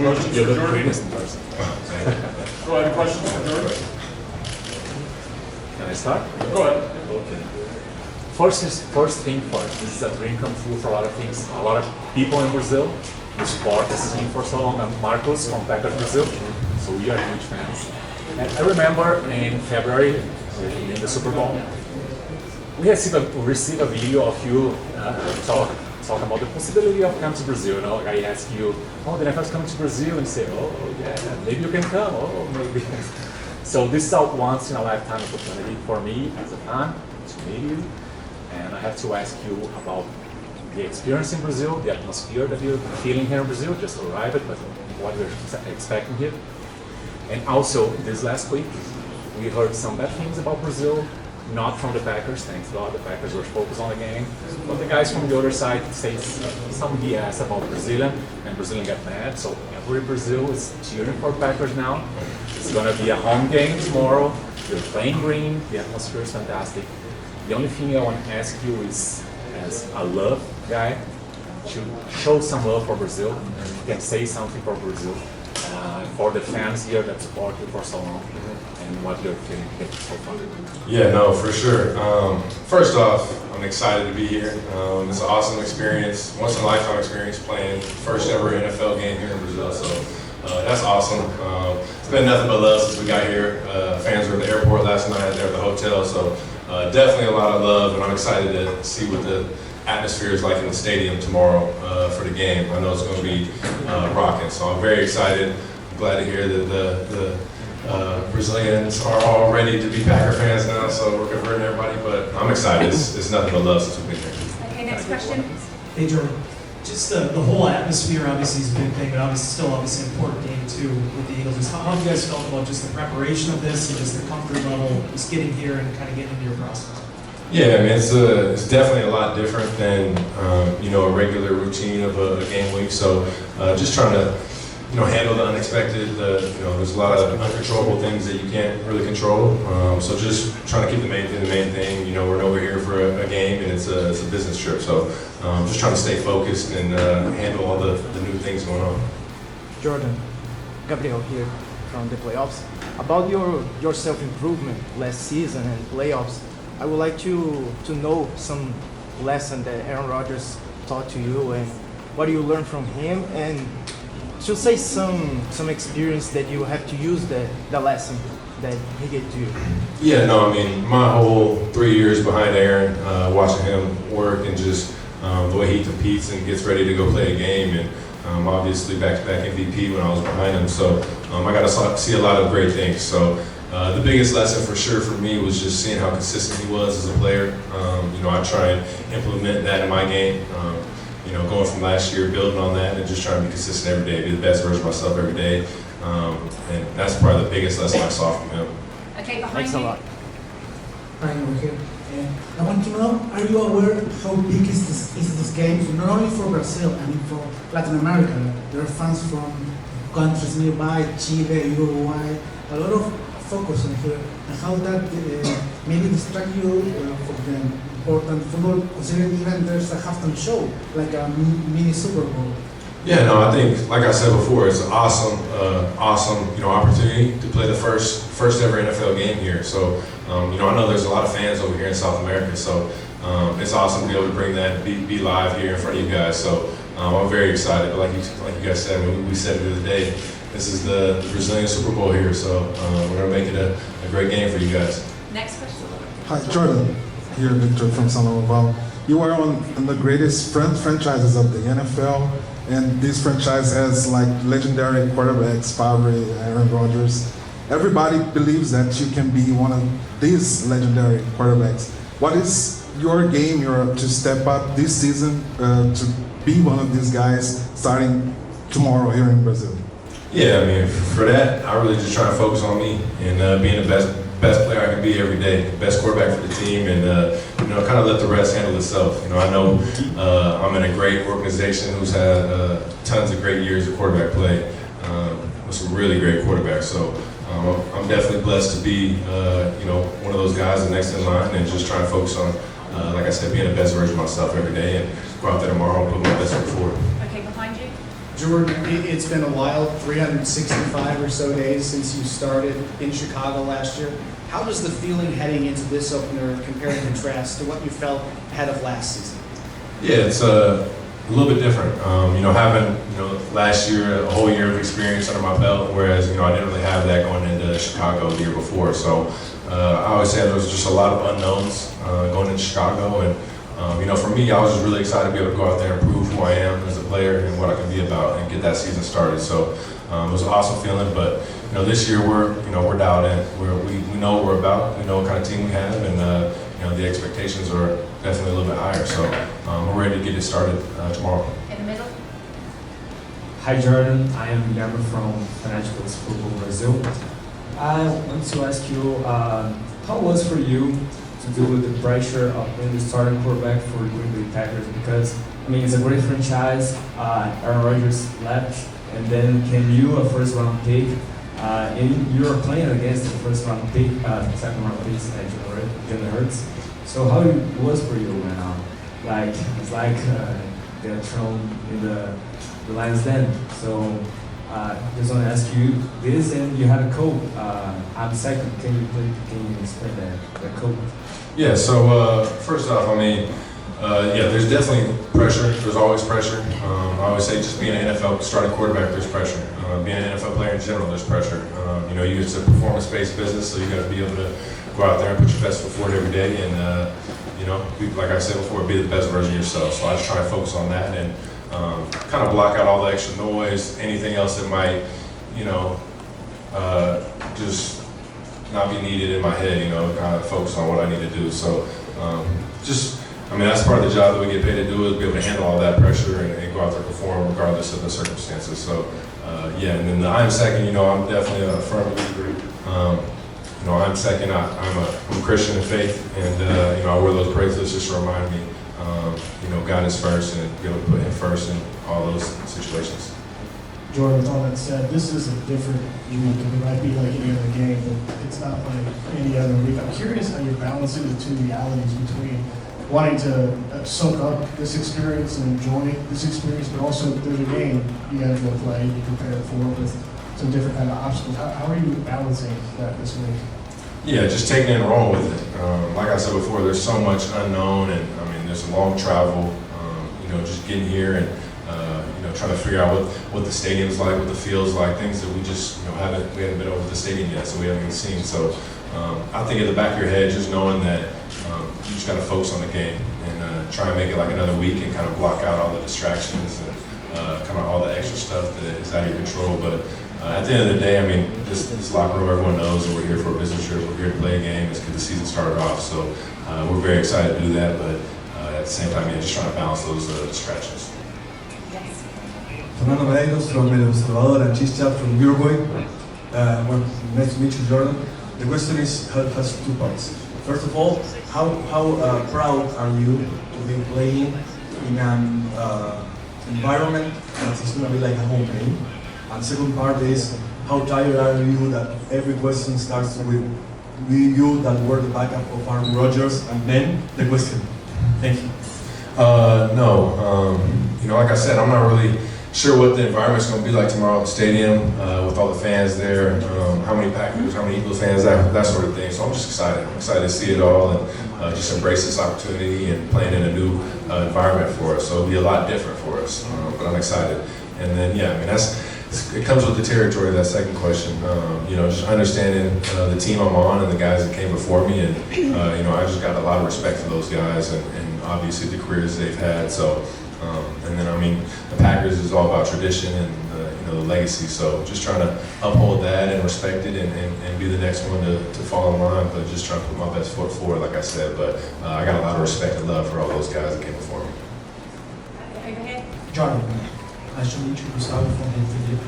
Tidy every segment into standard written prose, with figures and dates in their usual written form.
You're the greatest person. Go ahead, questions for George? Can I start? Go ahead. Okay. First thing first, this is a dream come true for a lot of things. A lot of people in Brazil who support this team for so long. I'm Marcos from Packers Brazil, so we are huge fans. And I remember in February, in the Super Bowl, we received a video of you talk about the possibility of coming to Brazil. You know, like I ask you, oh, the NFL's coming to Brazil, and you say, oh yeah, maybe you can come. Oh, maybe. So this is a once in a lifetime opportunity for me as a fan to meet you, and I have to ask you about the experience in Brazil, the atmosphere that you're feeling here in Brazil, just arrived, but what you're expecting here. And also, this last week, we heard some bad things about Brazil, not from the Packers, thanks God, the Packers were focused on the game, but the guys from the other side say some BS about Brazilian, and Brazilian get mad, so every Brazil is cheering for Packers now. It's gonna be a home game tomorrow, you're playing green, the atmosphere is fantastic. The only thing I want to ask you is, as a love guy, to show some love for Brazil, and you can say something for Brazil, for the fans here that support you for so long, and what you're feeling here so far. Yeah, no, for sure. First off, I'm excited to be here. It's an awesome experience, once in a lifetime experience playing first ever NFL game here in Brazil. So that's awesome. It's been nothing but love since we got here. Fans were at the airport last night, they're at the hotel, so definitely a lot of love, and I'm excited to see what the atmosphere is like in the stadium tomorrow for the game. I know it's going to be rocking, so I'm very excited. I'm glad to hear that the Brazilians are all ready to be Packer fans now, so we're converting everybody, but I'm excited. It's nothing but love since we've been here. Okay, next question. Hey, Jordan. Just the whole atmosphere obviously is a big thing, but obviously still obviously an important game too with the Eagles. Just how have you guys felt about just the preparation of this and just the comfort level, just getting here and kind of getting into your process? Yeah, I mean, it's definitely a lot different than a regular routine of a game week. So just trying to handle the unexpected. There's a lot of uncontrollable things that you can't really control. So just trying to keep the main thing. We're over here for a game, and it's a business trip. So just trying to stay focused and handle all the new things going on. Jordan, Gabriel here from the playoffs. About your self-improvement last season and playoffs, I would like to know some lesson that Aaron Rodgers taught to you and what you learned from him, and to say some experience that you have to use the lesson that he gave to you. Yeah, no, I mean, my whole 3 years behind Aaron, watching him work and just the way he competes and gets ready to go play a game, and obviously back-to-back MVP when I was behind him. So I got to see a lot of great things. So the biggest lesson for sure for me was just seeing how consistent he was as a player. I try and implement that in my game. Going from last year, building on that, and just trying to be consistent every day, be the best version of myself every day. And that's probably the biggest lesson I saw from him. Okay, behind Thanks you. a lot. Ryan over here. I want to know, are you aware how big is this game, not only for Brazil, I mean for Latin America? There are fans from countries nearby, Chile, Uruguay, a lot of focus on here, and how that maybe distract you from the important football, considering even there's a halftime show, like a mini Super Bowl. Yeah, no, I think, like I said before, it's an awesome opportunity to play the first ever NFL game here. So, I know there's a lot of fans over here in South America, so it's awesome to be able to bring that, be live here in front of you guys. So, I'm very excited. But like you guys said, we said it the other day, this is the Brazilian Super Bowl here, so we're gonna make it a great game for you guys. Next question. Hi, Jordan. Here, Victor from San Loval. You are on the greatest franchises of the NFL, and this franchise has like legendary quarterbacks, Favre, Aaron Rodgers. Everybody believes that you can be one of these legendary quarterbacks. What is your game to step up this season to be one of these guys starting tomorrow here in Brazil? Yeah, I mean, for that, I really just try to focus on me and being the best player I can be every day, best quarterback for the team, and kind of let the rest handle itself. I know I'm in a great organization who's had tons of great years of quarterback play with some really great quarterbacks. So I'm definitely blessed to be one of those guys next in line, and just trying to focus on, like I said, being the best version of myself every day, and go out there tomorrow and put my best foot forward. Okay, behind you. Jordan, it's been a while, 365 or so days since you started in Chicago last year. How does the feeling heading into this opener compare and contrast to what you felt ahead of last season? Yeah, it's a little bit different. Having last year a whole year of experience under my belt, whereas I didn't really have that going into Chicago the year before. So I always say there was just a lot of unknowns going into Chicago, and for me, I was just really excited to be able to go out there and prove who I am as a player and what I can be about and get that season started. So it was an awesome feeling. But this year we're dialed in. We know what we're about. We know what kind of team we have, and the expectations are definitely a little bit higher. So we're ready to get it started tomorrow. In the middle? Hi Jordan, I am Guilherme from Fanáticos Football Brazil. I want to ask you, how was for you to deal with the pressure of being the starting quarterback for the Green Bay Packers? Because it's a great franchise. Aaron Rodgers left, and then came you, a first-round pick, and you were playing against the first-round pick, second-round pick, Jalen Hurts. So how it was for you when, it's like they're thrown in the lion's den. So just want to ask you this, and you had a coach. I'm second. Can you explain that coach? Yeah. So first off, there's definitely pressure. There's always pressure. I always say just being an NFL starting quarterback, there's pressure. Being an NFL player in general, there's pressure. It's a performance-based business, so you got to be able to go out there and put your best foot forward every day, and like I said before, be the best version of yourself. So I just try and focus on that and kind of block out all the extra noise, anything else that might, just not be needed in my head. Kind of focus on what I need to do. So that's part of the job that we get paid to do, is be able to handle all that pressure and go out there and perform regardless of the circumstances. So and then the I'm second, I'm definitely a firm believer. I'm second. I'm a Christian in faith, and I wear those bracelets just to remind me, God is first, and be able to put Him first in all those situations. Jordan, with all that said, this is a different week. It might be like any other game, but it's not like any other week. I'm curious how you're balancing the two realities between wanting to soak up this experience and enjoy this experience, but also there's a game you have to go play, you prepare for with some different kind of obstacles. How are you balancing that this week? Yeah, just taking it and rolling with it. Like I said before, there's so much unknown, and there's a long travel. Just getting here and trying to figure out what the stadium's like, what the field's like, things that we just we haven't been over the stadium yet, so we haven't even seen. So I think at the back of your head, just knowing that you just got to focus on the game and try and make it like another week and kind of block out all the distractions and kind of all the extra stuff that is out of your control. But at the end of the day, this locker room, everyone knows that we're here for a business trip. We're here to play a game. Let's get the season started off. So we're very excited to do that, but at the same time, just trying to balance those distractions. Yes. Fernando Medeiros from El Salvador and Chischa from Uruguay. Nice to meet you, Jordan. The question has two parts. First of all, how proud are you to be playing in an environment that is going to be like a home game? And second part is, how tired are you that every question starts with you that were the backup of Aaron Rodgers, and then the question? Thank you. No. Like I said, I'm not really sure what the environment's going to be like tomorrow at the stadium with all the fans there, how many Packers, how many Eagles fans, that sort of thing. So I'm just excited. I'm excited to see it all and just embrace this opportunity and playing in a new environment for us. So it'll be a lot different for us, but I'm excited. And then, it comes with the territory, that second question. Just understanding the team I'm on and the guys that came before me, and I just got a lot of respect for those guys and obviously the careers they've had. So, and then the Packers is all about tradition and the legacy. So just trying to uphold that and respect it and be the next one to fall in line, but just trying to put my best foot forward, like I said. But I got a lot of respect and love for all those guys that came before me. Overhead. Jordan, nice to meet you, Gustavo from Renfrew.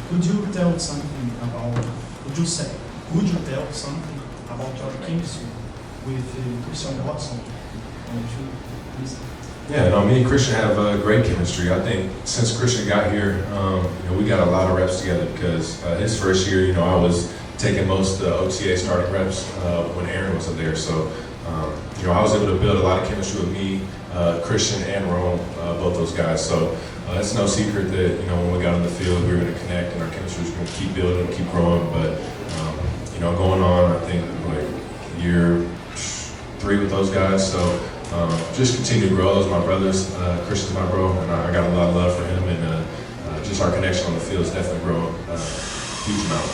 Could you tell something about, your chemistry with Christian Watson? Yeah, me and Christian have great chemistry. I think since Christian got here, we got a lot of reps together because his first year, I was taking most of the OTA starting reps when Aaron was up there. So, I was able to build a lot of chemistry with me, Christian and Rome, both those guys. So it's no secret that, you know, when we got on the field, we were going to connect and our chemistry was going to keep building, keep growing. But, you know, going on, I think, like year 3 with those guys. So just continue to grow. Those are my brothers. Christian's my bro, and I got a lot of love for him. And just our connection on the field is definitely growing a huge amount.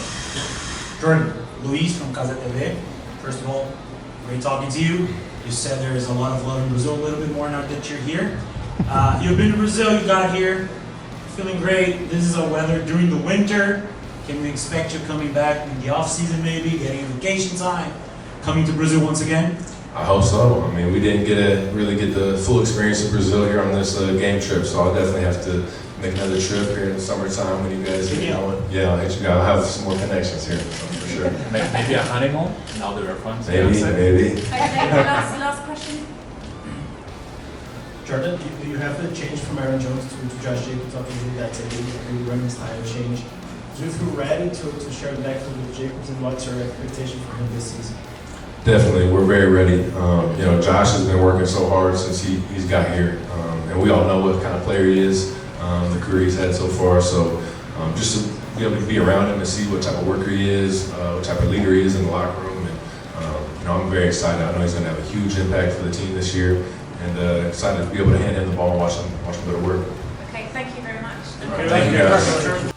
Jordan, Luis from Casa TV. First of all, great talking to you. You said there is a lot of love in Brazil, a little bit more now that you're here. You've been to Brazil, you got here, feeling great. This is our weather during the winter. Can we expect you coming back in the off season maybe, getting a vacation time, coming to Brazil once again? I hope so. I mean, we didn't really get the full experience of Brazil here on this game trip, so I'll definitely have to make another trip here in the summertime when you guys get going. Yeah, I'll hit you guys. I'll have some more connections here, so for sure. Maybe a honeymoon now that we're friends. Maybe. Okay, last question. Jordan, do you have to change from Aaron Jones to Josh Jacobs after you did that today? Are you running style change? Do you feel ready to share the backfield with Jacobs, and what's your expectation for him this season? Definitely, we're very ready. You know, Josh has been working so hard since he's got here, and we all know what kind of player he is, the career he's had so far. So just to be able to be around him and see what type of worker he is, what type of leader he is in the locker room, and you know, I'm very excited. I know he's going to have a huge impact for the team this year, and excited to be able to hand him the ball and watch him go to work. Okay, thank you very much. Thank you guys.